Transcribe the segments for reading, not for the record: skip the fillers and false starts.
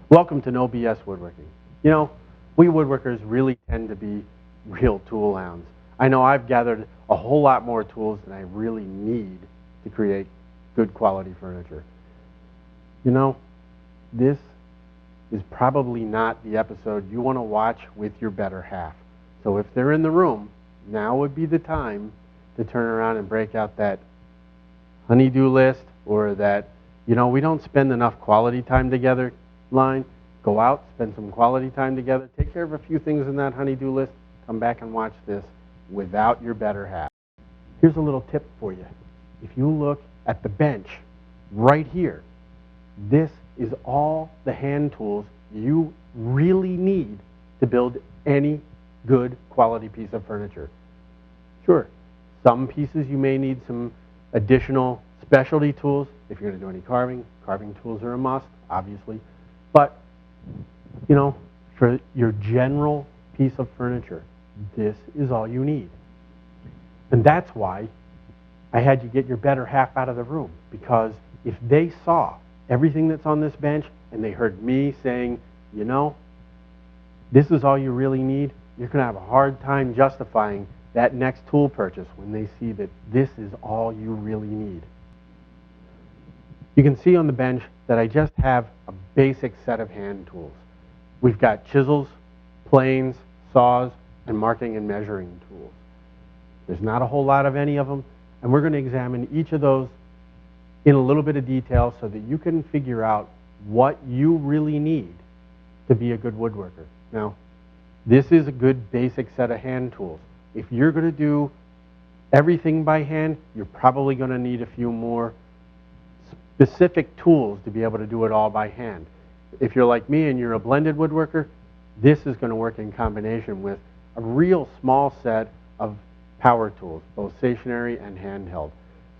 Welcome to No BS Woodworking. You know, we woodworkers really tend to be real tool hounds. I know I've gathered a whole lot more tools than I really need to create good quality furniture. You know, this is probably not the episode you want to watch with your better half. So if they're in the room, now would be the time to turn around and break out that honey-do list or that, we don't spend enough quality time together line. Go out, spend some quality time together, take care of a few things in that honey-do list, come back and watch this without your better half. Here's a little tip for you. If you look at the bench right here, this is all the hand tools you really need to build any good quality piece of furniture. Sure, some pieces you may need some additional specialty tools. If you're going to do any carving, carving tools are a must, obviously. But, for your general piece of furniture, this is all you need. And that's why I had you get your better half out of the room, because if they saw everything that's on this bench and they heard me saying, this is all you really need, you're going to have a hard time justifying that next tool purchase when they see that this is all you really need. You can see on the bench that I just have a basic set of hand tools. We've got chisels, planes, saws, and marking and measuring tools. There's not a whole lot of any of them, and we're going to examine each of those in a little bit of detail so that you can figure out what you really need to be a good woodworker. Now, this is a good basic set of hand tools. If you're going to do everything by hand, you're probably going to need a few more specific tools to be able to do it all by hand. If you're like me and you're a blended woodworker, this is going to work in combination with a real small set of power tools, both stationary and handheld.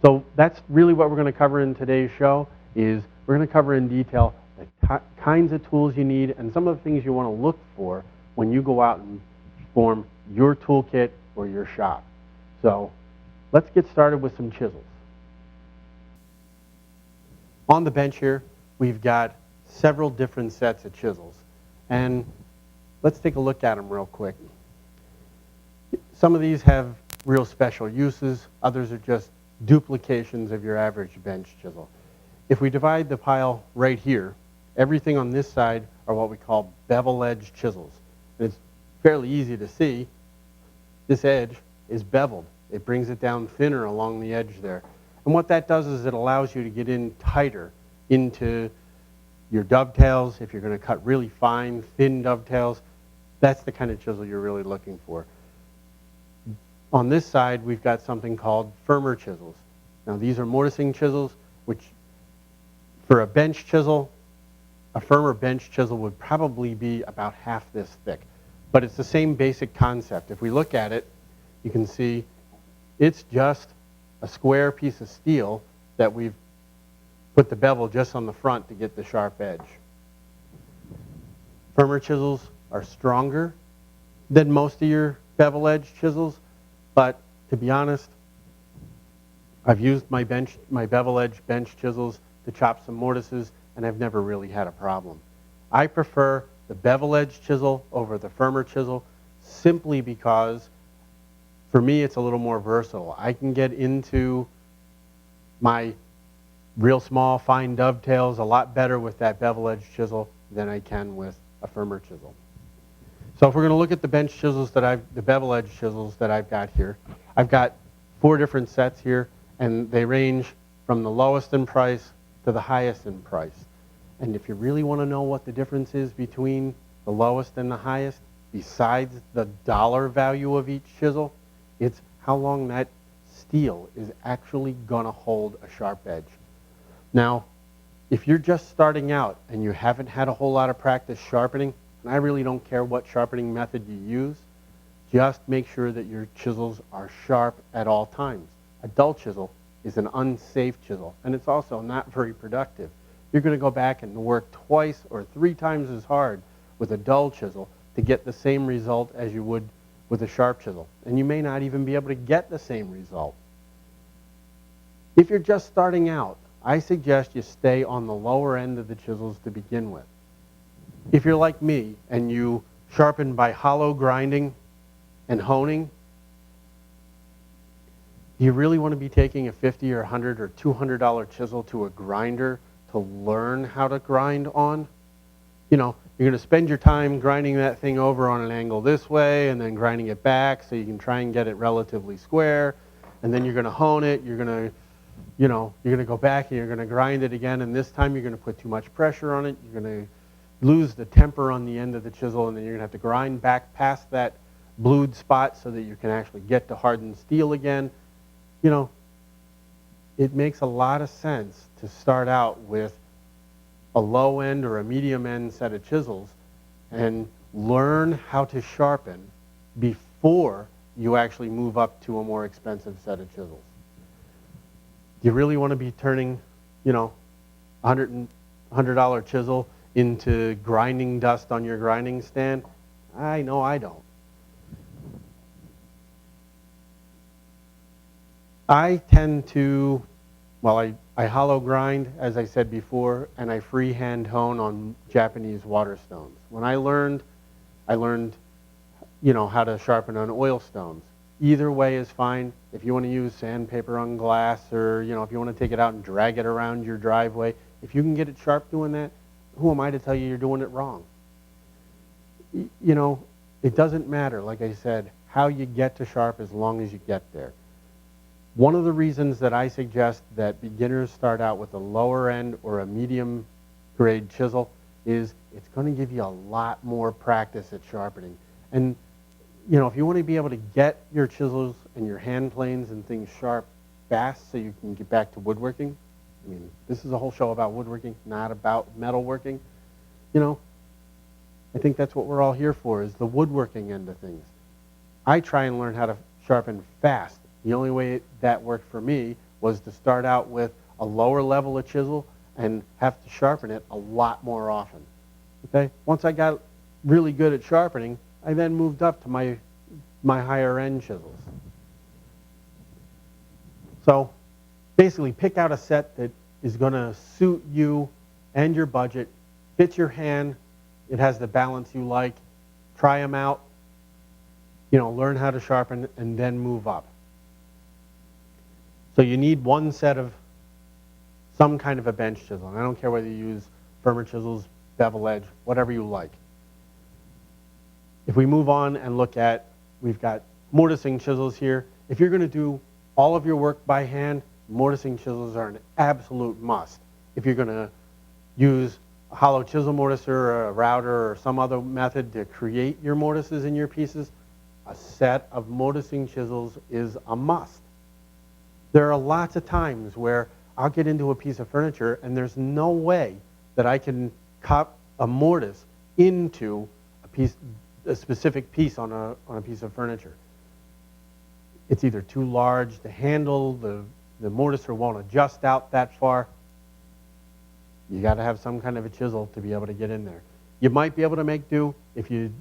So that's really what we're going to cover in today's show. Is we're going to cover in detail the kinds of tools you need and some of the things you want to look for when you go out and form your toolkit or your shop. So let's get started with some chisels. On the bench here, we've got several different sets of chisels. And let's take a look at them real quick. Some of these have real special uses. Others are just duplications of your average bench chisel. If we divide the pile right here, everything on this side are what we call bevel edge chisels. And it's fairly easy to see. This edge is beveled. It brings it down thinner along the edge there. And what that does is it allows you to get in tighter into your dovetails. If you're going to cut really fine, thin dovetails, that's the kind of chisel you're really looking for. On this side, we've got something called firmer chisels. Now, these are mortising chisels, which for a bench chisel, a firmer bench chisel would probably be about half this thick. But it's the same basic concept. If we look at it, you can see it's just a square piece of steel that we've put the bevel just on the front to get the sharp edge. Firmer chisels are stronger than most of your bevel edge chisels, but to be honest, I've used my bevel edge bench chisels to chop some mortises, and I've never really had a problem. I prefer the bevel edge chisel over the firmer chisel simply because for me it's a little more versatile. I can get into my real small fine dovetails a lot better with that bevel edge chisel than I can with a firmer chisel. So if we're going to look at the bench chisels the bevel edge chisels that I've got here, I've got 4 different sets here, and they range from the lowest in price to the highest in price. And if you really want to know what the difference is between the lowest and the highest, besides the dollar value of each chisel, it's how long that steel is actually going to hold a sharp edge. Now, if you're just starting out and you haven't had a whole lot of practice sharpening, and I really don't care what sharpening method you use, just make sure that your chisels are sharp at all times. A dull chisel is an unsafe chisel, and it's also not very productive. You're going to go back and work twice or 3 times as hard with a dull chisel to get the same result as you would with a sharp chisel. And you may not even be able to get the same result. If you're just starting out, I suggest you stay on the lower end of the chisels to begin with. If you're like me and you sharpen by hollow grinding and honing, do you really want to be taking a $50 or $100 or $200 chisel to a grinder to learn how to grind on? You know, you're going to spend your time grinding that thing over on an angle this way and then grinding it back so you can try and get it relatively square. And then you're going to hone it. You're going to, you know, you're going to go back and you're going to grind it again. And this time you're going to put too much pressure on it. You're going to lose the temper on the end of the chisel, and then you're going to have to grind back past that blued spot so that you can actually get to hardened steel again. You know, it makes a lot of sense to start out with a low end or a medium end set of chisels and learn how to sharpen before you actually move up to a more expensive set of chisels. Do you really want to be turning, you know, $100 chisel into grinding dust on your grinding stand? I know I don't. I tend to, well, I hollow grind, as I said before, and I freehand hone on Japanese water stones. When I learned, you know, how to sharpen on oil stones. Either way is fine. If you want to use sandpaper on glass, or, you know, if you want to take it out and drag it around your driveway, if you can get it sharp doing that, who am I to tell you you're doing it wrong? You know, it doesn't matter, like I said, how you get to sharp as long as you get there. One of the reasons that I suggest that beginners start out with a lower end or a medium grade chisel is it's going to give you a lot more practice at sharpening. And, you know, if you want to be able to get your chisels and your hand planes and things sharp fast so you can get back to woodworking, I mean, this is a whole show about woodworking, not about metalworking. You know, I think that's what we're all here for, is the woodworking end of things. I try and learn how to sharpen fast. The only way that worked for me was to start out with a lower level of chisel and have to sharpen it a lot more often. Okay? Once I got really good at sharpening, I then moved up to my higher end chisels. So basically pick out a set that is going to suit you and your budget, fits your hand, it has the balance you like, try them out, you know, learn how to sharpen, and then move up. So you need one set of some kind of a bench chisel. And I don't care whether you use firmer chisels, bevel edge, whatever you like. If we move on and look at, we've got mortising chisels here. If you're going to do all of your work by hand, mortising chisels are an absolute must. If you're going to use a hollow chisel mortiser or a router or some other method to create your mortises in your pieces, a set of mortising chisels is a must. There are lots of times where I'll get into a piece of furniture and there's no way that I can cut a mortise into a specific piece on a piece of furniture. It's either too large to handle, the mortiser won't adjust out that far. You got to have some kind of a chisel to be able to get in there. You might be able to make do if you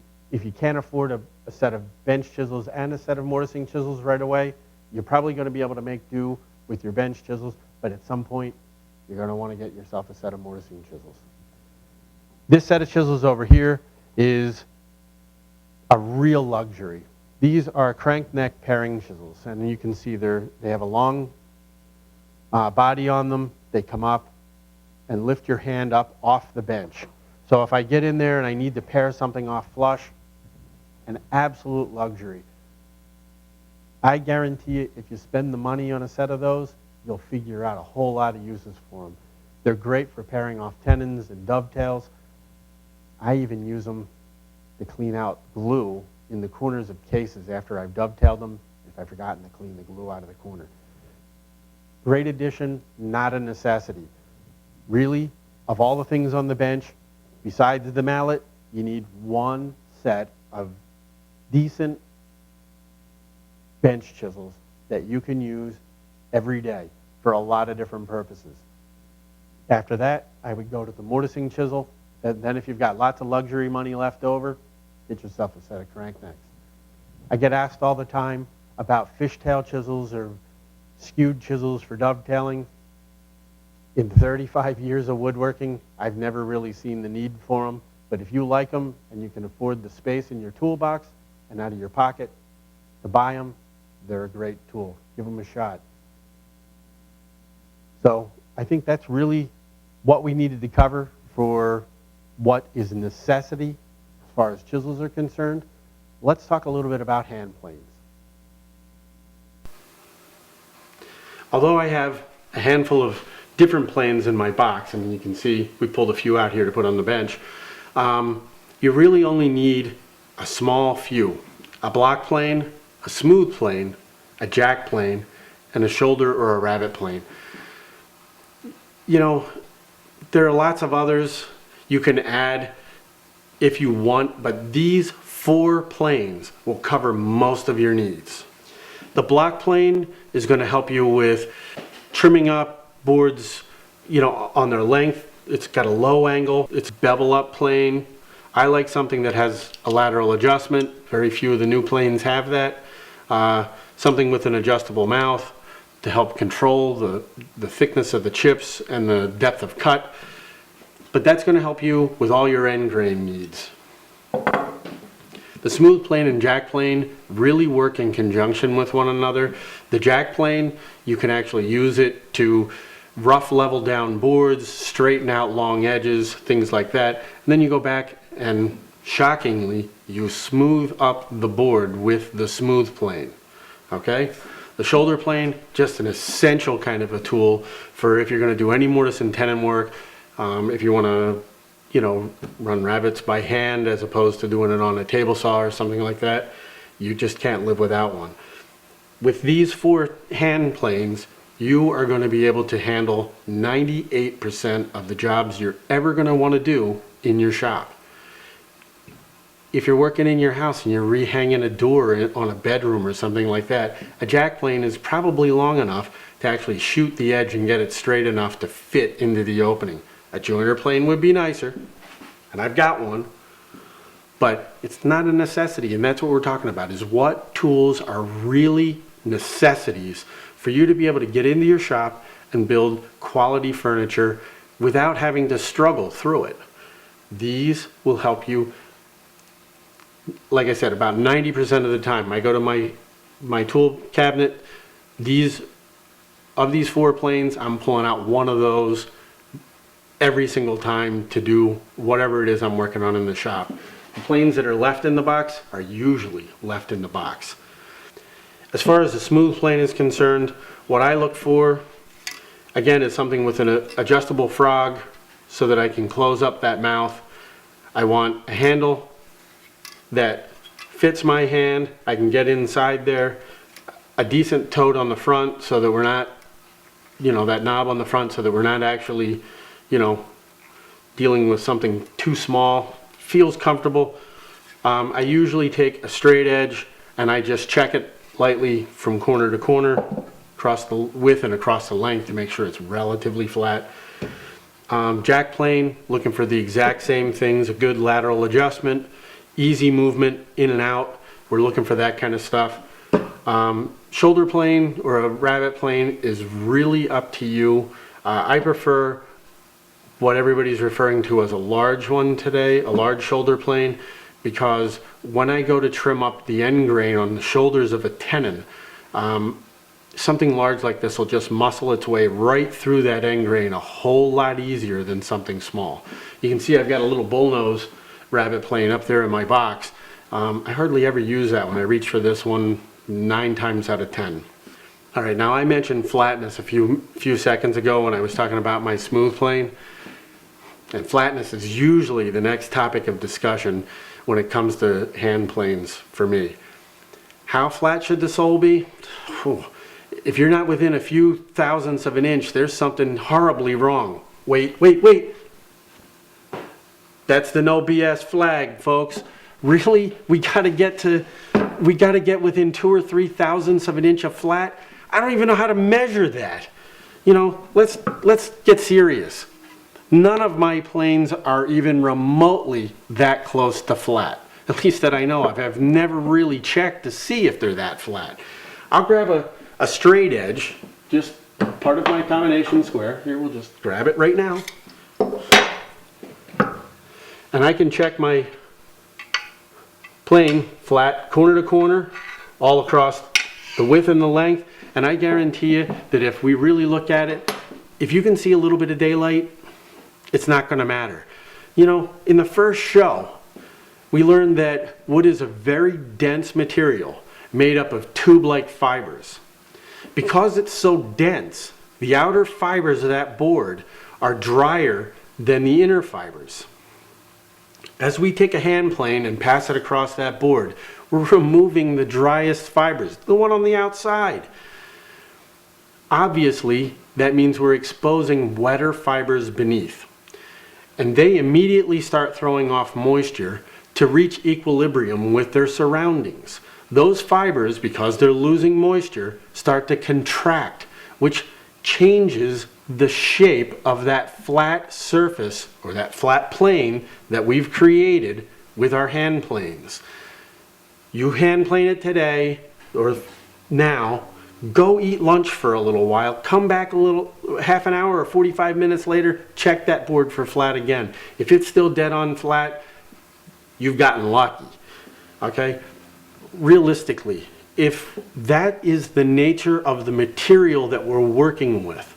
can't afford a set of bench chisels and a set of mortising chisels right away. You're probably going to be able to make do with your bench chisels, but at some point you're going to want to get yourself a set of mortising chisels. This set of chisels over here is a real luxury. These are crank neck paring chisels, and you can see they have a long body on them. They come up and lift your hand up off the bench. So if I get in there and I need to pare something off flush, an absolute luxury. I guarantee you, if you spend the money on a set of those, you'll figure out a whole lot of uses for them. They're great for paring off tenons and dovetails. I even use them to clean out glue in the corners of cases after I've dovetailed them, if I've forgotten to clean the glue out of the corner. Great addition, not a necessity. Really, of all the things on the bench, besides the mallet, you need one set of decent bench chisels that you can use every day for a lot of different purposes. After that, I would go to the mortising chisel. And then if you've got lots of luxury money left over, get yourself a set of crank necks. I get asked all the time about fishtail chisels or skewed chisels for dovetailing. In 35 years of woodworking, I've never really seen the need for them. But if you like them and you can afford the space in your toolbox and out of your pocket to buy them, they're a great tool. Give them a shot. So I think that's really what we needed to cover for what is a necessity as far as chisels are concerned. Let's talk a little bit about hand planes. Although I have a handful of different planes in my box, and you can see we pulled a few out here to put on the bench, you really only need a small few. A block plane, a smooth plane, a jack plane, and a shoulder or a rabbet plane. You know, there are lots of others you can add if you want, but these 4 planes will cover most of your needs. The block plane is going to help you with trimming up boards, you know, on their length. It's got a low angle. It's bevel up plane. I like something that has a lateral adjustment. Very few of the new planes have that. Something with an adjustable mouth to help control the thickness of the chips and the depth of cut. But that's going to help you with all your end grain needs. The smooth plane and jack plane really work in conjunction with one another. The jack plane, you can actually use it to rough level down boards, straighten out long edges, things like that. And then you go back and, shockingly, you smooth up the board with the smooth plane. Okay? The shoulder plane, just an essential kind of a tool for if you're going to do any mortise and tenon work, if you want to, you know, run rabbets by hand as opposed to doing it on a table saw or something like that. You just can't live without one. With these 4 hand planes, you are going to be able to handle 98% of the jobs you're ever going to want to do in your shop. If you're working in your house and you're rehanging a door on a bedroom or something like that, a jack plane is probably long enough to actually shoot the edge and get it straight enough to fit into the opening. A joiner plane would be nicer, and I've got one, but it's not a necessity, and that's what we're talking about, is what tools are really necessities for you to be able to get into your shop and build quality furniture without having to struggle through it. These will help you, like I said, about 90% of the time. I go to my tool cabinet, of these 4 planes, I'm pulling out one of those every single time to do whatever it is I'm working on in the shop. The planes that are left in the box are usually left in the box. As far as the smooth plane is concerned, what I look for, again, is something with an adjustable frog so that I can close up that mouth. I want a handle that fits my hand. I can get inside there. A decent tote on the front so that we're not, you know, that knob on the front so that we're not actually, you know, dealing with something too small. Feels comfortable. I usually take a straight edge and I just check it lightly from corner to corner, across the width and across the length to make sure it's relatively flat. Jack plane, looking for the exact same things, a good lateral adjustment, easy movement in and out. We're looking for that kind of stuff. Shoulder plane or a rabbet plane is really up to you. I prefer what everybody's referring to as a large one today, a large shoulder plane, because when I go to trim up the end grain on the shoulders of a tenon, something large like this will just muscle its way right through that end grain a whole lot easier than something small. You can see I've got a little bullnose rabbet plane up there in my box. I hardly ever use that one. I reach for this one 9 times out of 10. All right, now I mentioned flatness a few seconds ago when I was talking about my smooth plane. And flatness is usually the next topic of discussion when it comes to hand planes for me. How flat should the sole be? If you're not within a few thousandths of an inch, there's something horribly wrong. Wait. That's the no BS flag, folks. Really? We gotta get within 2 or 3 thousandths of an inch of flat? I don't even know how to measure that. You know, let's get serious. None of my planes are even remotely that close to flat. At least that I know of. I've never really checked to see if they're that flat. I'll grab a straight edge, just part of my combination square. Here, we'll just grab it right now. And I can check my plane flat, corner to corner, all across the width and the length, and I guarantee you that if we really look at it, if you can see a little bit of daylight, it's not going to matter. You know, in the first show, we learned that wood is a very dense material made up of tube-like fibers. Because it's so dense, the outer fibers of that board are drier than the inner fibers. As we take a hand plane and pass it across that board, we're removing the driest fibers, the one on the outside. Obviously, that means we're exposing wetter fibers beneath. And they immediately start throwing off moisture to reach equilibrium with their surroundings. Those fibers, because they're losing moisture, start to contract, which changes the shape of that flat surface or that flat plane that we've created with our hand planes. You hand plane it today or now, go eat lunch for a little while, come back a little, half an hour or 45 minutes later, check that board for flat again. If it's still dead on flat, you've gotten lucky, okay? Realistically, if that is the nature of the material that we're working with,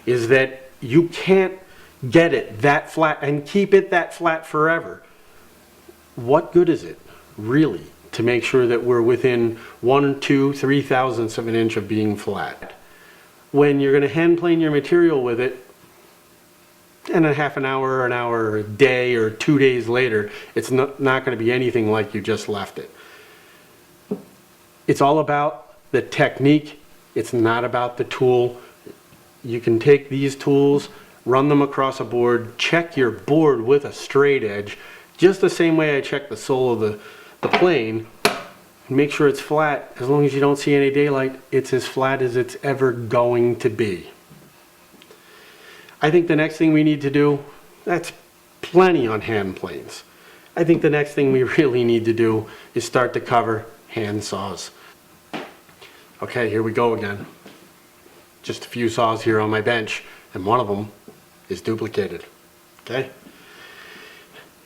is that you can't get it that flat and keep it that flat forever, what good is it, really, to make sure that we're within 1, 2, 3 thousandths of an inch of being flat? When you're going to hand plane your material with it, and a half an hour or an hour or a day or 2 days later, it's not going to be anything like you just left it. It's all about the technique. It's not about the tool. You can take these tools, run them across a board, check your board with a straight edge, just the same way I check the sole of the plane, and make sure it's flat. As long as you don't see any daylight, it's as flat as it's ever going to be. I think the next thing we need to do, that's plenty on hand planes. I think the next thing we really need to do is start to cover hand saws. Okay, here we go again. Just a few saws here on my bench, and one of them is duplicated. Okay?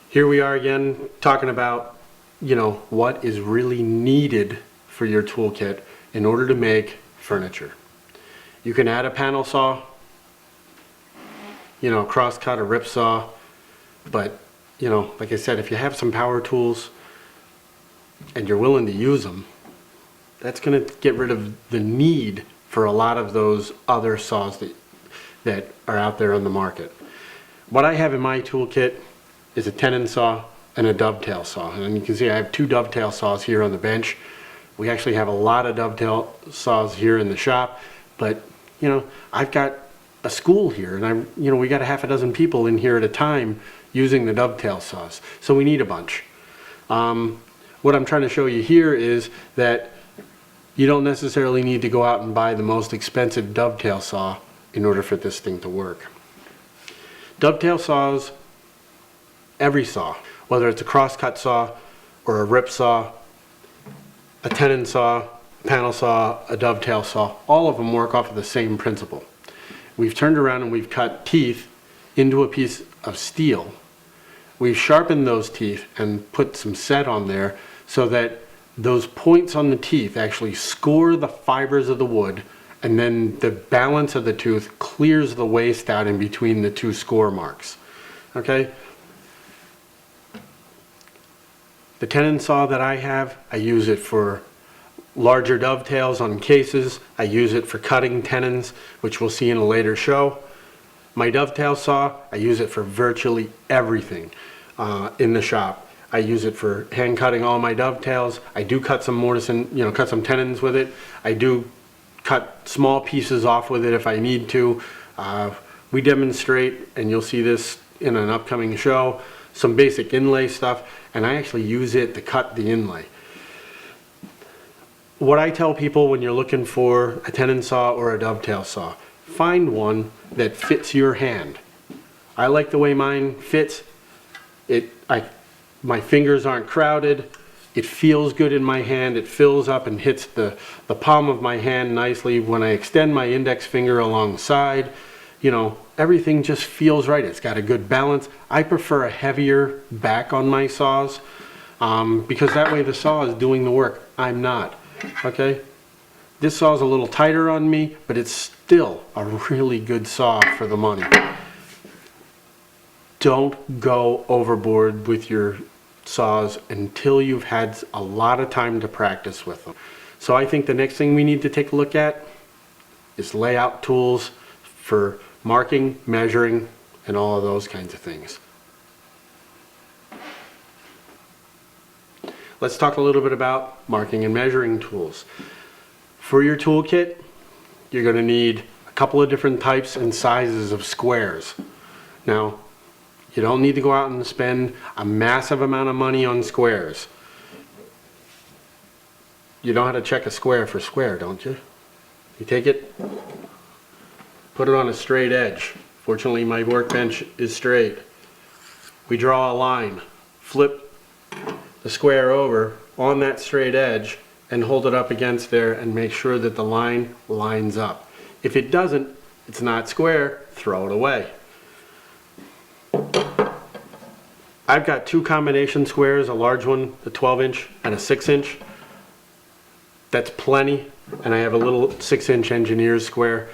Here we are again talking about, you know, what is really needed for your toolkit in order to make furniture. You can add a panel saw, you know, a cross cut, a rip saw, but, you know, like I said, if you have some power tools and you're willing to use them, that's going to get rid of the need for a lot of those other saws that are out there on the market. What I have in my toolkit is a tenon saw and a dovetail saw. And you can see I have 2 dovetail saws here on the bench. We actually have a lot of dovetail saws here in the shop, but, you know, I've got a school here, and we got a half a dozen people in here at a time using the dovetail saws. So we need a bunch. What I'm trying to show you here is that you don't necessarily need to go out and buy the most expensive dovetail saw in order for this thing to work. Dovetail saws, every saw, whether it's a cross-cut saw or a rip saw, a tenon saw, a panel saw, a dovetail saw, all of them work off of the same principle. We've turned around and we've cut teeth into a piece of steel. We've sharpened those teeth and put some set on there so that those points on the teeth actually score the fibers of the wood, and then the balance of the tooth clears the waste out in between the 2 score marks. Okay? The tenon saw that I have, I use it for larger dovetails on cases. I use it for cutting tenons, which we'll see in a later show. My dovetail saw, I use it for virtually everything in the shop. I use it for hand cutting all my dovetails. I do cut some mortise and, cut some tenons with it. I do cut small pieces off with it if I need to. We demonstrate, and you'll see this in an upcoming show, some basic inlay stuff, and I actually use it to cut the inlay. What I tell people when you're looking for a tenon saw or a dovetail saw, find one that fits your hand. I like the way mine fits. My fingers aren't crowded. It feels good in my hand. It fills up and hits the palm of my hand nicely. When I extend my index finger alongside, you know, everything just feels right. It's got a good balance. I prefer a heavier back on my saws because that way the saw is doing the work. I'm not, okay? This saw is a little tighter on me, but it's still a really good saw for the money. Don't go overboard with your saws until you've had a lot of time to practice with them. So I think the next thing we need to take a look at is layout tools for marking, measuring, and all of those kinds of things. Let's talk a little bit about marking and measuring tools. For your toolkit, you're going to need a couple of different types and sizes of squares. Now, you don't need to go out and spend a massive amount of money on squares. You know how to check a square for square, don't you? You take it, put it on a straight edge. Fortunately, my workbench is straight. We draw a line, flip the square over on that straight edge, and hold it up against there and make sure that the line lines up. If it doesn't, it's not square, throw it away. I've got two combination squares, a large one, a 12-inch, and a 6-inch. That's plenty. And I have a little 6-inch engineer's square.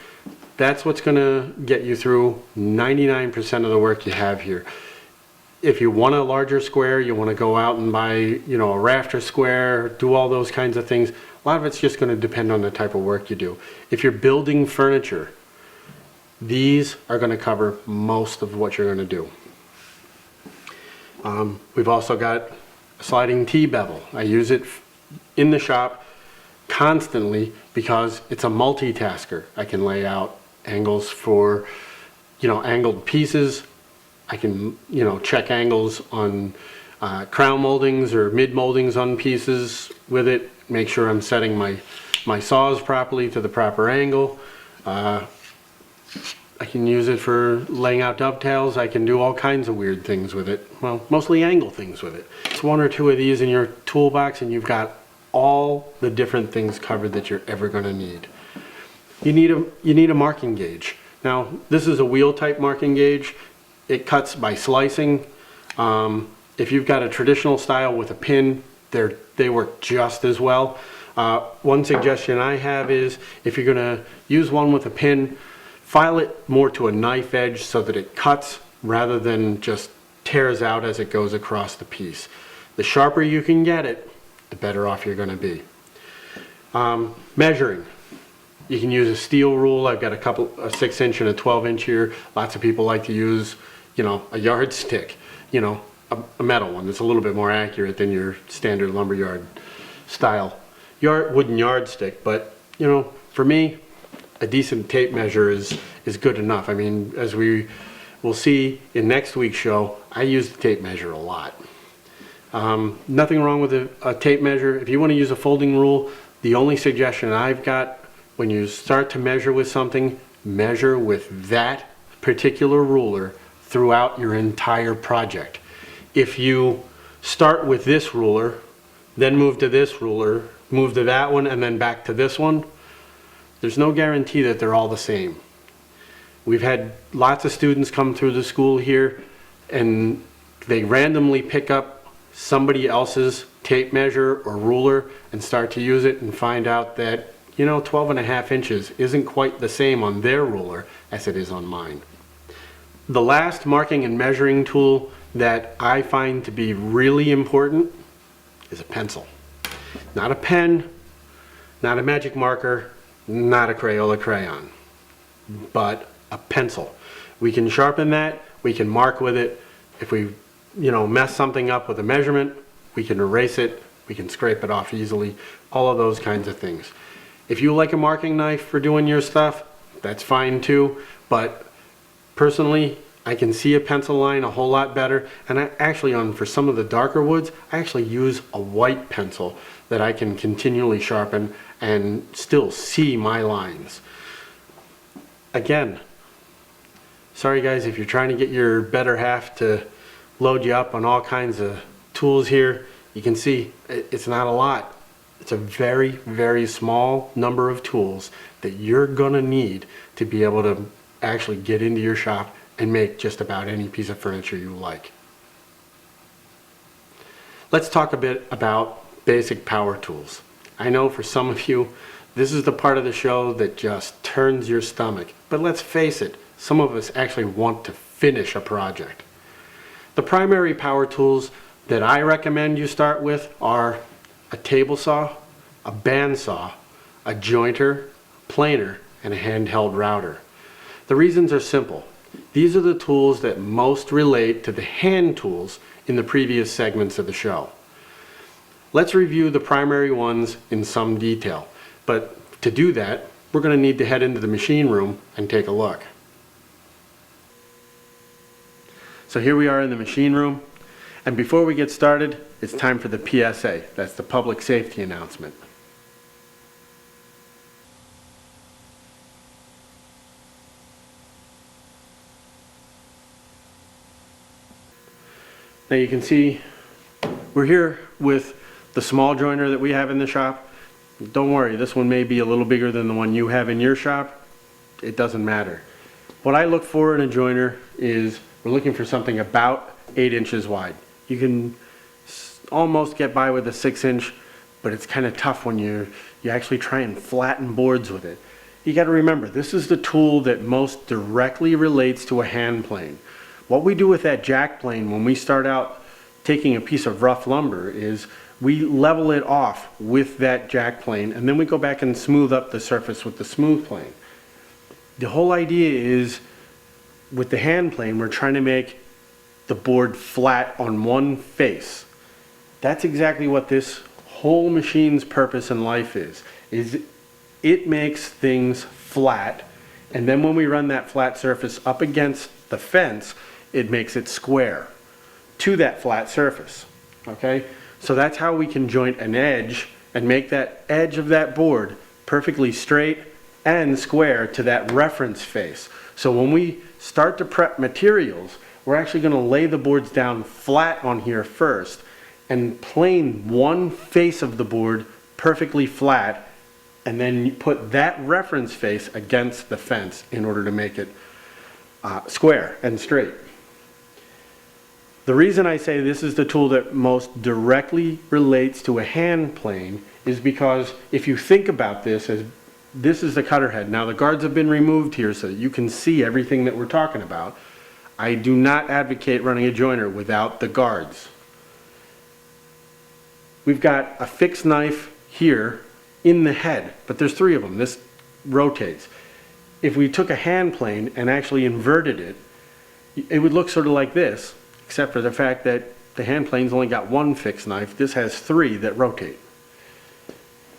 That's what's gonna get you through 99% of the work you have here. If you want a larger square, you want to go out and buy, you know, a rafter square, do all those kinds of things. A lot of it's just going to depend on the type of work you do. If you're building furniture, these are going to cover most of what you're going to do. We've also got a sliding T-bevel. I use it in the shop constantly because it's a multitasker. I can lay out angles for, you know, angled pieces. I can, you know, check angles on crown moldings or mid moldings on pieces with it. Make sure I'm setting my saws properly to the proper angle. I can use it for laying out dovetails. I can do all kinds of weird things with it. Well, mostly angle things with it. It's one or two of these in your toolbox and you've got all the different things covered that you're ever going to need. You need a marking gauge. Now, this is a wheel type marking gauge. It cuts by slicing. If you've got a traditional style with a pin, they work just as well. One suggestion I have is if you're going to use one with a pin, file it more to a knife edge so that it cuts rather than just tears out as it goes across the piece. The sharper you can get it, the better off you're going to be. Measuring. You can use a steel rule. I've got a 6-inch and a 12-inch here. Lots of people like to use, you know, a yardstick, you know, a metal one that's a little bit more accurate than your standard lumberyard style wooden yardstick. But, you know, for me, a decent tape measure is good enough. I mean, as we will see in next week's show, I use the tape measure a lot. Nothing wrong with a tape measure. If you want to use a folding rule, the only suggestion I've got when you start to measure with something, measure with that particular ruler throughout your entire project. If you start with this ruler, then move to this ruler, move to that one, and then back to this one, there's no guarantee that they're all the same. We've had lots of students come through the school here and they randomly pick up somebody else's tape measure or ruler and start to use it and find out that, you know, 12.5 inches isn't quite the same on their ruler as it is on mine. The last marking and measuring tool that I find to be really important is a pencil. Not a pen, not a magic marker, not a Crayola crayon, but a pencil. We can sharpen that, we can mark with it. If we, you know, mess something up with a measurement, we can erase it, we can scrape it off easily, all of those kinds of things. If you like a marking knife for doing your stuff, that's fine too, but personally, I can see a pencil line a whole lot better, and I actually, for some of the darker woods, I actually use a white pencil that I can continually sharpen and still see my lines. Again, sorry guys if you're trying to get your better half to load you up on all kinds of tools here. You can see it's not a lot. It's a very, very small number of tools that you're gonna need to be able to actually get into your shop and make just about any piece of furniture you like. Let's talk a bit about basic power tools. I know for some of you, this is the part of the show that just turns your stomach. But let's face it, some of us actually want to finish a project. The primary power tools that I recommend you start with are a table saw, a bandsaw, a jointer, planer, and a handheld router. The reasons are simple. These are the tools that most relate to the hand tools in the previous segments of the show. Let's review the primary ones in some detail, but to do that, we're going to need to head into the machine room and take a look. So here we are in the machine room, and before we get started, it's time for the PSA. That's the public safety announcement. Now you can see we're here with the small joiner that we have in the shop. Don't worry, this one may be a little bigger than the one you have in your shop. It doesn't matter. What I look for in a joiner is we're looking for something about 8 inches wide. You can almost get by with a 6-inch, but it's kind of tough when you actually try and flatten boards with it. You got to remember, this is the tool that most directly relates to a hand plane. What we do with that jack plane when we start out taking a piece of rough lumber is we level it off with that jack plane, and then we go back and smooth up the surface with the smooth plane. The whole idea is with the hand plane, we're trying to make the board flat on one face. That's exactly what this whole machine's purpose in life is it makes things flat, and then when we run that flat surface up against the fence, it makes it square to that flat surface. Okay? So that's how we can joint an edge and make that edge of that board perfectly straight and square to that reference face. So when we start to prep materials, we're actually going to lay the boards down flat on here first and plane one face of the board perfectly flat, and then you put that reference face against the fence in order to make it square and straight. The reason I say this is the tool that most directly relates to a hand plane is because if you think about this as this is the cutter head. Now the guards have been removed here so that you can see everything that we're talking about. I do not advocate running a joiner without the guards. We've got a fixed knife here in the head, but there's 3 of them. This rotates. If we took a hand plane and actually inverted it, it would look sort of like this, except for the fact that the hand plane's only got 1 fixed knife. This has 3 that rotate.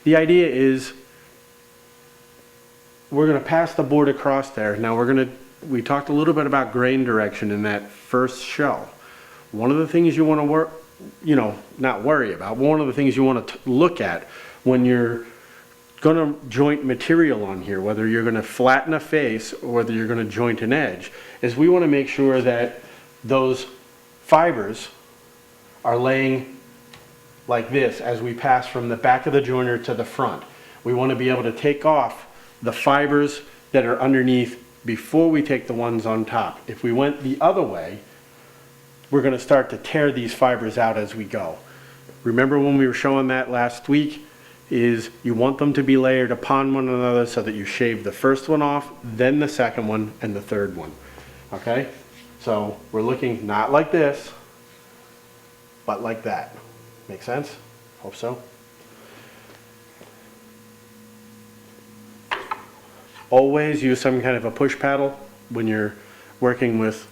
The idea is we're going to pass the board across there. Now we talked a little bit about grain direction in that first show. One of the things you want to not worry about, one of the things you want to look at when you're going to joint material on here, whether you're going to flatten a face or whether you're going to joint an edge, is we want to make sure that those fibers are laying like this as we pass from the back of the joiner to the front. We want to be able to take off the fibers that are underneath before we take the ones on top. If we went the other way, we're going to start to tear these fibers out as we go. Remember when we were showing that last week, is you want them to be layered upon one another so that you shave the first one off, then the second one, and the third one. Okay? So we're looking not like this, but like that. Make sense? Hope so. Always use some kind of a push paddle when you're working with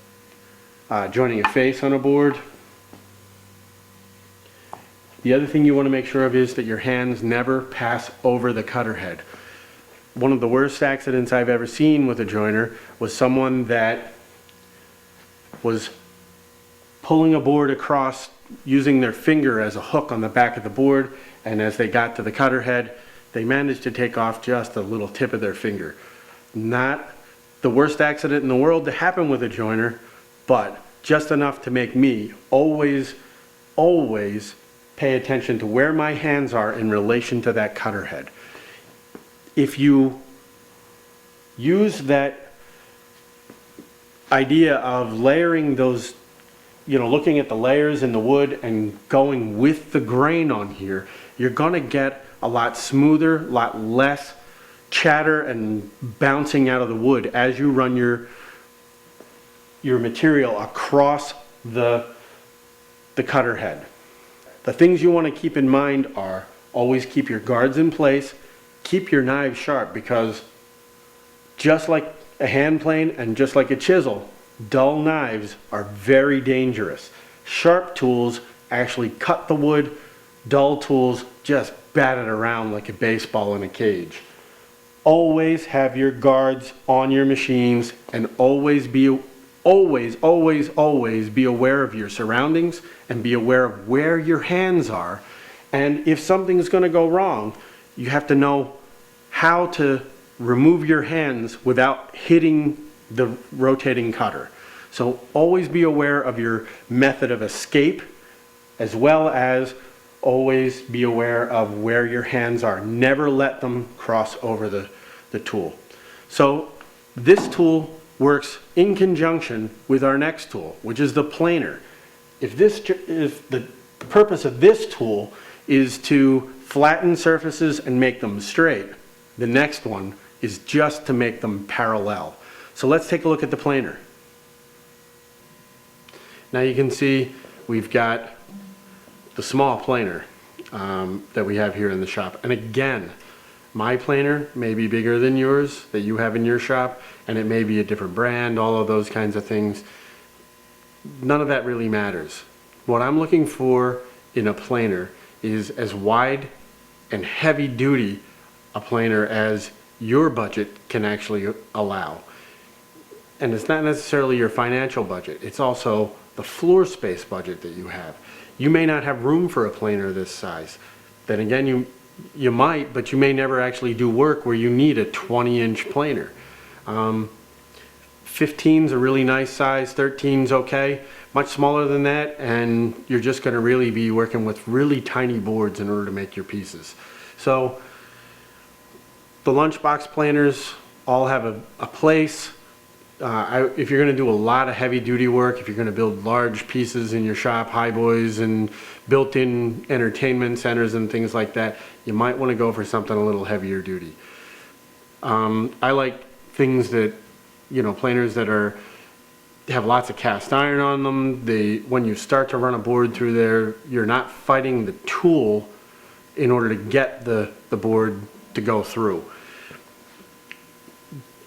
joining a face on a board. The other thing you want to make sure of is that your hands never pass over the cutter head. One of the worst accidents I've ever seen with a joiner was someone that was pulling a board across using their finger as a hook on the back of the board, and as they got to the cutter head, they managed to take off just a little tip of their finger. Not the worst accident in the world to happen with a joiner, but just enough to make me always pay attention to where my hands are in relation to that cutter head. If you use that idea of layering those, looking at the layers in the wood and going with the grain on here, you're going to get a lot smoother, a lot less chatter and bouncing out of the wood as you run your material across the cutter head. The things you want to keep in mind are always keep your guards in place, keep your knives sharp, because just like a hand plane and just like a chisel, dull knives are very dangerous. Sharp tools actually cut the wood, dull tools just bat it around like a baseball in a cage. Always have your guards on your machines, and always be aware of your surroundings and be aware of where your hands are. And if something's going to go wrong, you have to know how to remove your hands without hitting the rotating cutter. So always be aware of your method of escape, as well as always be aware of where your hands are. Never let them cross over the tool. So this tool works in conjunction with our next tool, which is the planer. If the purpose of this tool is to flatten surfaces and make them straight, the next one is just to make them parallel. So let's take a look at the planer. Now you can see we've got the small planer that we have here in the shop. And again, my planer may be bigger than yours that you have in your shop, and it may be a different brand, all of those kinds of things. None of that really matters. What I'm looking for in a planer is as wide and heavy duty a planer as your budget can actually allow. And it's not necessarily your financial budget, it's also the floor space budget that you have. You may not have room for a planer this size. Then again, you might, but you may never actually do work where you need a 20-inch planer. 15's a really nice size, 13's okay. Much smaller than that, and you're just going to really be working with really tiny boards in order to make your pieces. So the lunchbox planers all have a place. If you're going to do a lot of heavy duty work, if you're going to build large pieces in your shop, high boys and built-in entertainment centers and things like that, you might want to go for something a little heavier duty. I like things that, planers that have lots of cast iron on them. When you start to run a board through there, you're not fighting the tool in order to get the board to go through.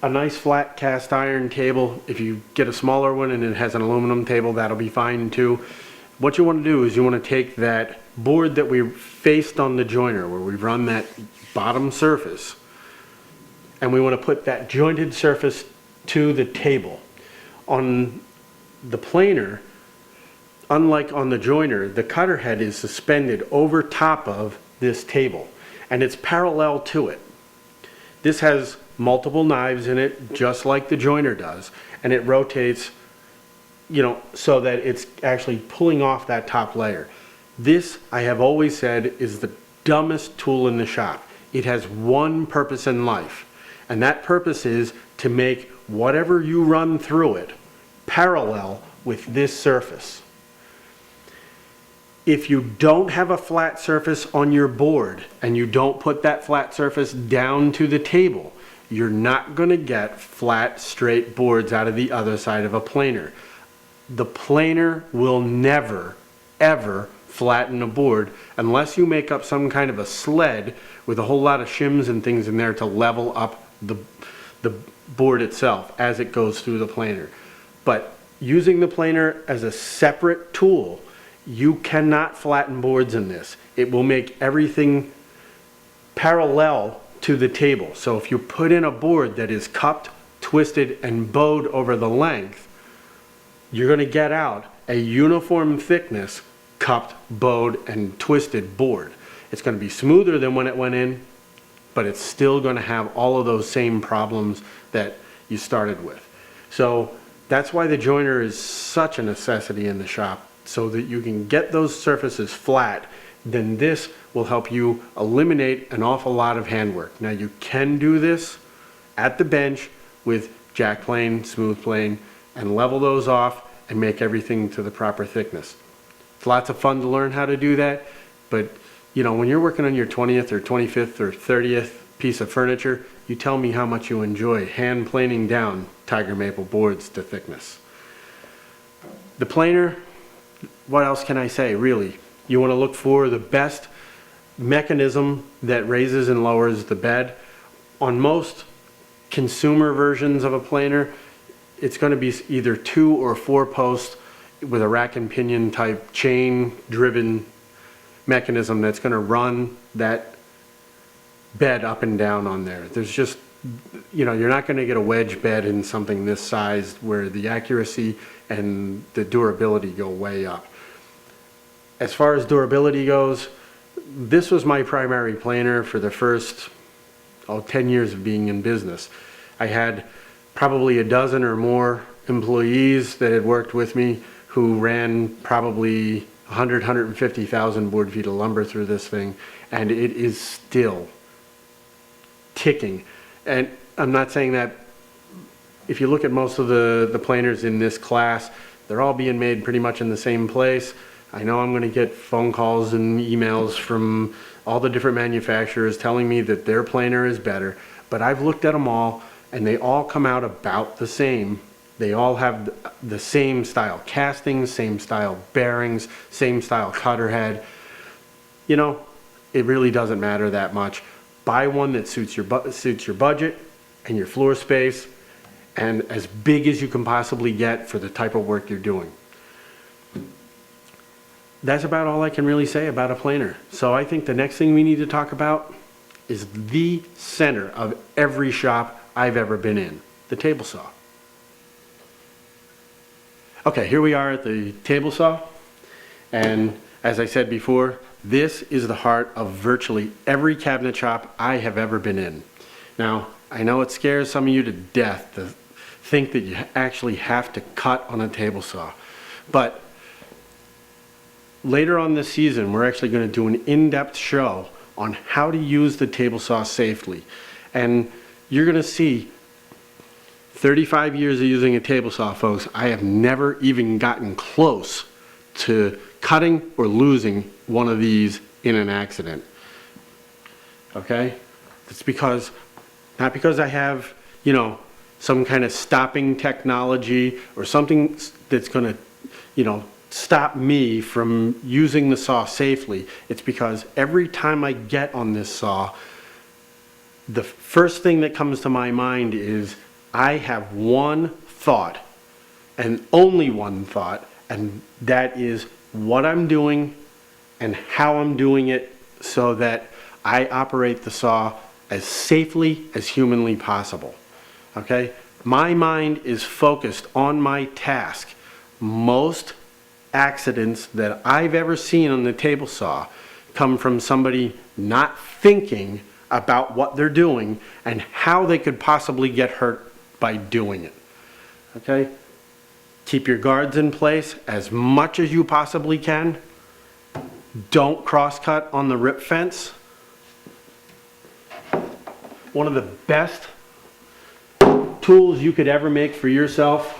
A nice flat cast iron table, if you get a smaller one and it has an aluminum table, that'll be fine too. What you want to do is you want to take that board that we faced on the joiner, where we run that bottom surface, and we want to put that jointed surface to the table. On the planer, unlike on the joiner, the cutter head is suspended over top of this table, and it's parallel to it. This has multiple knives in it, just like the joiner does, and it rotates, so that it's actually pulling off that top layer. This, I have always said, is the dumbest tool in the shop. It has one purpose in life, and that purpose is to make whatever you run through it parallel with this surface. If you don't have a flat surface on your board and you don't put that flat surface down to the table, you're not going to get flat, straight boards out of the other side of a planer. The planer will never, ever flatten a board unless you make up some kind of a sled with a whole lot of shims and things in there to level up the board itself as it goes through the planer. But using the planer as a separate tool, you cannot flatten boards in this. It will make everything parallel to the table. So if you put in a board that is cupped, twisted, and bowed over the length, you're going to get out a uniform thickness cupped, bowed, and twisted board. It's going to be smoother than when it went in, but it's still going to have all of those same problems that you started with. So that's why the joiner is such a necessity in the shop, so that you can get those surfaces flat. Then this will help you eliminate an awful lot of handwork. Now you can do this at the bench with jack plane, smooth plane, and level those off and make everything to the proper thickness. It's lots of fun to learn how to do that, but you know, when you're working on your 20th or 25th or 30th piece of furniture, you tell me how much you enjoy hand planing down tiger maple boards to thickness. The planer, what else can I say, really? You want to look for the best mechanism that raises and lowers the bed. On most consumer versions of a planer, it's going to be either 2 or 4 posts with a rack and pinion type chain driven mechanism that's going to run that bed up and down on there. There's just, you know, you're not going to get a wedge bed in something this size where the accuracy and the durability go way up. As far as durability goes, this was my primary planer for the first 10 years of being in business. I had probably a dozen or more employees that had worked with me who ran probably 150,000 board feet of lumber through this thing, and it is still ticking. And I'm not saying that, if you look at most of the planers in this class, they're all being made pretty much in the same place. I know I'm going to get phone calls and emails from all the different manufacturers telling me that their planer is better, but I've looked at them all and they all come out about the same. They all have the same style castings, same style bearings, same style cutter head. You know, it really doesn't matter that much. Buy one that suits your budget and your floor space and as big as you can possibly get for the type of work you're doing. That's about all I can really say about a planer. So I think the next thing we need to talk about is the center of every shop I've ever been in, the table saw. Okay, here we are at the table saw, and as I said before, this is the heart of virtually every cabinet shop I have ever been in. Now, I know it scares some of you to death to think that you actually have to cut on a table saw, but later on this season, we're actually going to do an in-depth show on how to use the table saw safely. And you're going to see 35 years of using a table saw, folks, I have never even gotten close to cutting or losing one of these in an accident. Okay? It's because, not because I have, you know, some kind of stopping technology or something that's going to, you know, stop me from using the saw safely. It's because every time I get on this saw, the first thing that comes to my mind is I have one thought and only one thought, and that is what I'm doing and how I'm doing it so that I operate the saw as safely as humanly possible. Okay? My mind is focused on my task. Most accidents that I've ever seen on the table saw come from somebody not thinking about what they're doing and how they could possibly get hurt by doing it. Okay? Keep your guards in place as much as you possibly can. Don't cross-cut on the rip fence. One of the best tools you could ever make for yourself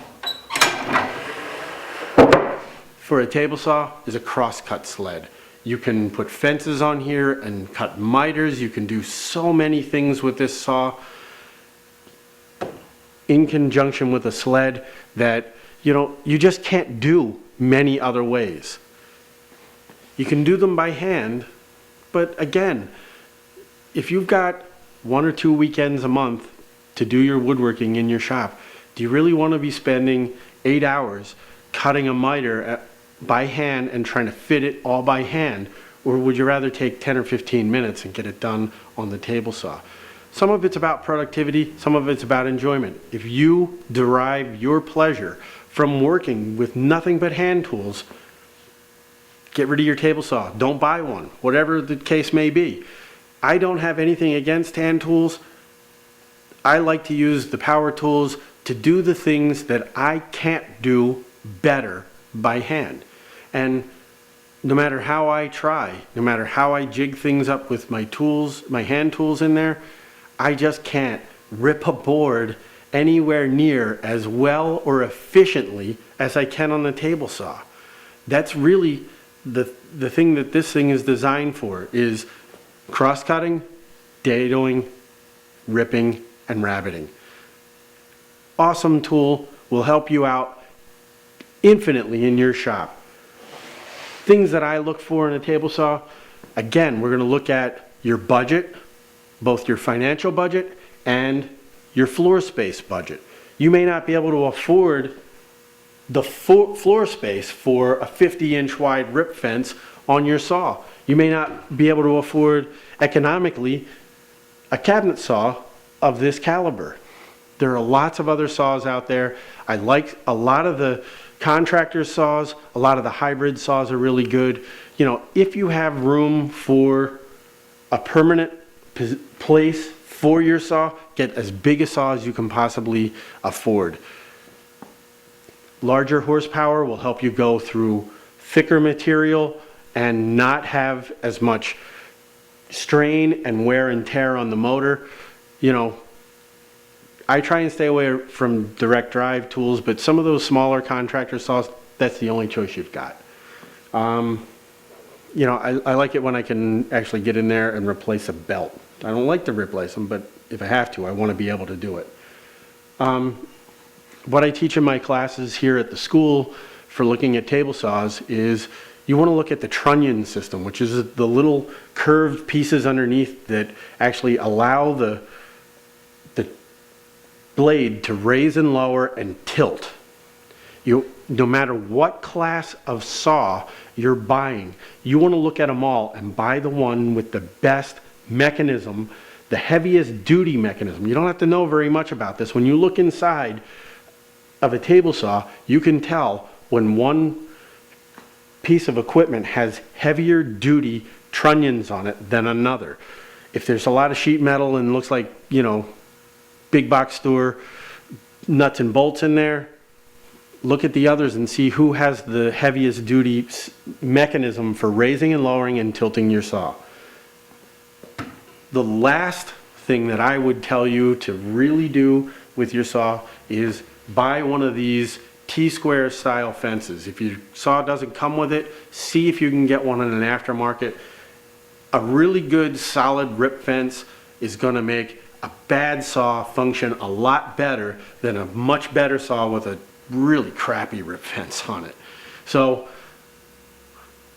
for a table saw is a cross-cut sled. You can put fences on here and cut miters. You can do so many things with this saw in conjunction with a sled that you just can't do many other ways. You can do them by hand, but again, if you've got 1 or 2 weekends a month to do your woodworking in your shop, do you really want to be spending 8 hours cutting a miter by hand and trying to fit it all by hand? Or would you rather take 10 or 15 minutes and get it done on the table saw? Some of it's about productivity, some of it's about enjoyment. If you derive your pleasure from working with nothing but hand tools, get rid of your table saw. Don't buy one, whatever the case may be. I don't have anything against hand tools. I like to use the power tools to do the things that I can't do better by hand. And no matter how I try, no matter how I jig things up with my tools, my hand tools in there, I just can't rip a board anywhere near as well or efficiently as I can on the table saw. That's really the thing that this thing is designed for, is cross-cutting, dadoing, ripping, and rabbiting. Awesome tool, will help you out infinitely in your shop. Things that I look for in a table saw, again, we're going to look at your budget, both your financial budget and your floor space budget. You may not be able to afford the floor space for a 50-inch wide rip fence on your saw. You may not be able to afford economically a cabinet saw of this caliber. There are lots of other saws out there. I like a lot of the contractor saws. A lot of the hybrid saws are really good. You know, if you have room for a permanent place for your saw, get as big a saw as you can possibly afford. Larger horsepower will help you go through thicker material and not have as much strain and wear and tear on the motor. You know, I try and stay away from direct drive tools, but some of those smaller contractor saws, that's the only choice you've got. You know, I like it when I can actually get in there and replace a belt. I don't like to replace them, but if I have to, I want to be able to do it. What I teach in my classes here at the school for looking at table saws is you want to look at the trunnion system, which is the little curved pieces underneath that actually allow the blade to raise and lower and tilt. No matter what class of saw you're buying, you want to look at them all and buy the one with the best mechanism, the heaviest duty mechanism. You don't have to know very much about this. When you look inside of a table saw, you can tell when one piece of equipment has heavier duty trunnions on it than another. If there's a lot of sheet metal and looks like, you know, big box store nuts and bolts in there, look at the others and see who has the heaviest duty mechanism for raising and lowering and tilting your saw. The last thing that I would tell you to really do with your saw is buy one of these T-square style fences. If your saw doesn't come with it, see if you can get one in an aftermarket. A really good solid rip fence is going to make a bad saw function a lot better than a much better saw with a really crappy rip fence on it. So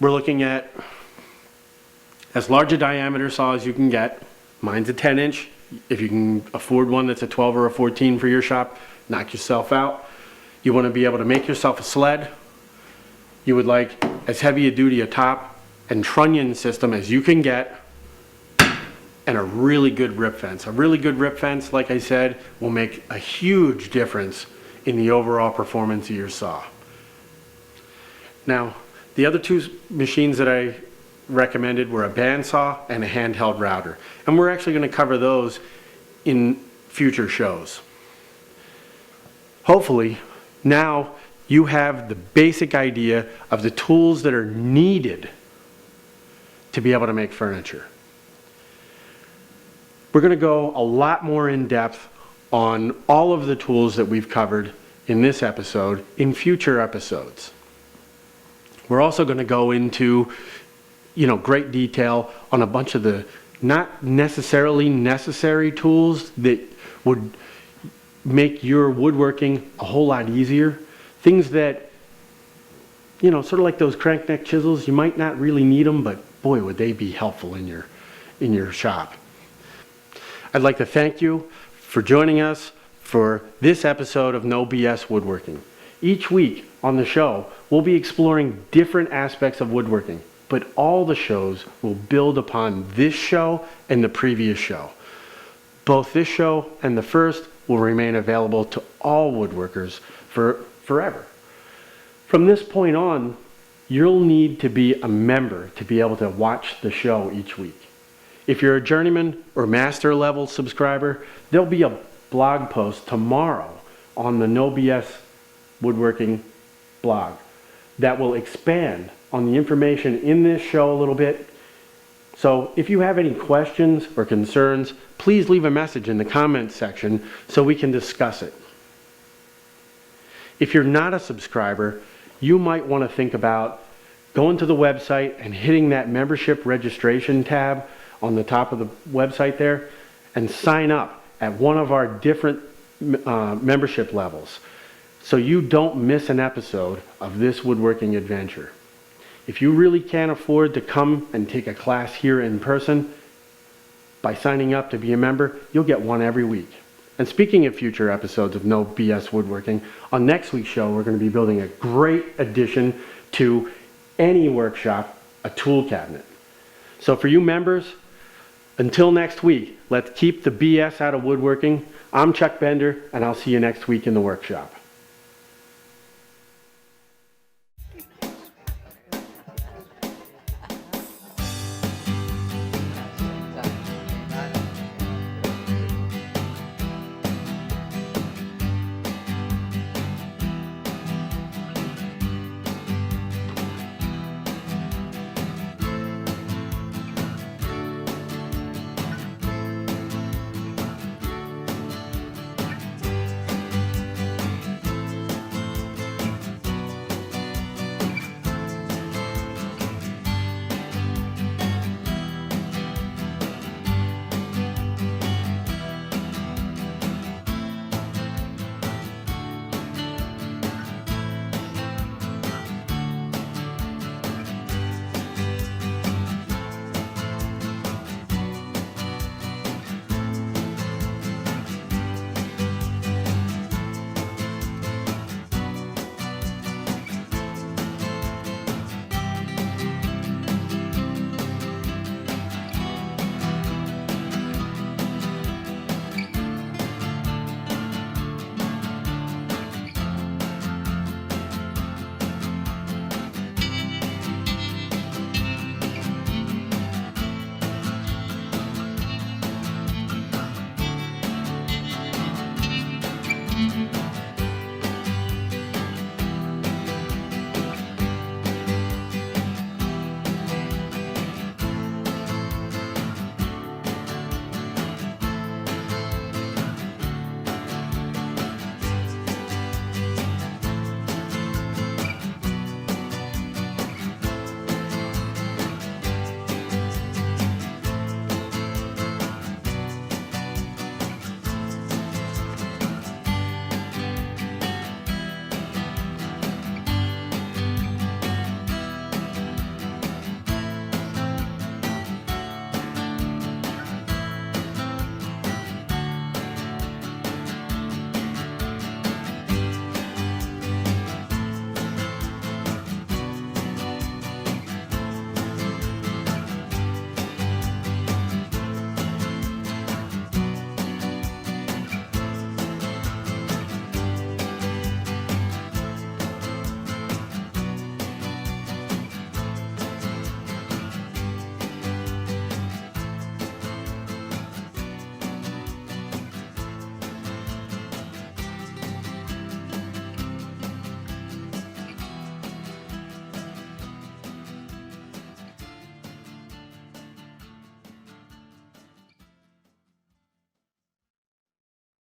we're looking at as large a diameter saw as you can get. Mine's a 10-inch. If you can afford one that's a 12 or a 14 for your shop, knock yourself out. You want to be able to make yourself a sled. You would like as heavy a duty a top and trunnion system as you can get, and a really good rip fence. A really good rip fence, like I said, will make a huge difference in the overall performance of your saw. Now, the other two machines that I recommended were a bandsaw and a handheld router. And we're actually going to cover those in future shows. Hopefully, now you have the basic idea of the tools that are needed to be able to make furniture. We're going to go a lot more in depth on all of the tools that we've covered in this episode in future episodes. We're also going to go into, you know, great detail on a bunch of the not necessarily necessary tools that would make your woodworking a whole lot easier. Things that, you know, sort of like those crank neck chisels, you might not really need them, but boy, would they be helpful in your shop. I'd like to thank you for joining us for this episode of No BS Woodworking. Each week on the show, we'll be exploring different aspects of woodworking, but all the shows will build upon this show and the previous show. Both this show and the first will remain available to all woodworkers for forever. From this point on, you'll need to be a member to be able to watch the show each week. If you're a journeyman or master level subscriber, there'll be a blog post tomorrow on the No BS Woodworking blog that will expand on the information in this show a little bit So if you have any questions or concerns, please leave a message in the comments section so we can discuss it. If you're not a subscriber, you might want to think about going to the website and hitting that membership registration tab on the top of the website there and sign up at one of our different membership levels so you don't miss an episode of this woodworking adventure. If you really can't afford to come and take a class here in person, by signing up to be a member, you'll get one every week. And speaking of future episodes of No BS Woodworking, on next week's show, we're going to be building a great addition to any workshop, a tool cabinet. So for you members, until next week, let's keep the BS out of woodworking. I'm Chuck Bender, and I'll see you next week in the workshop.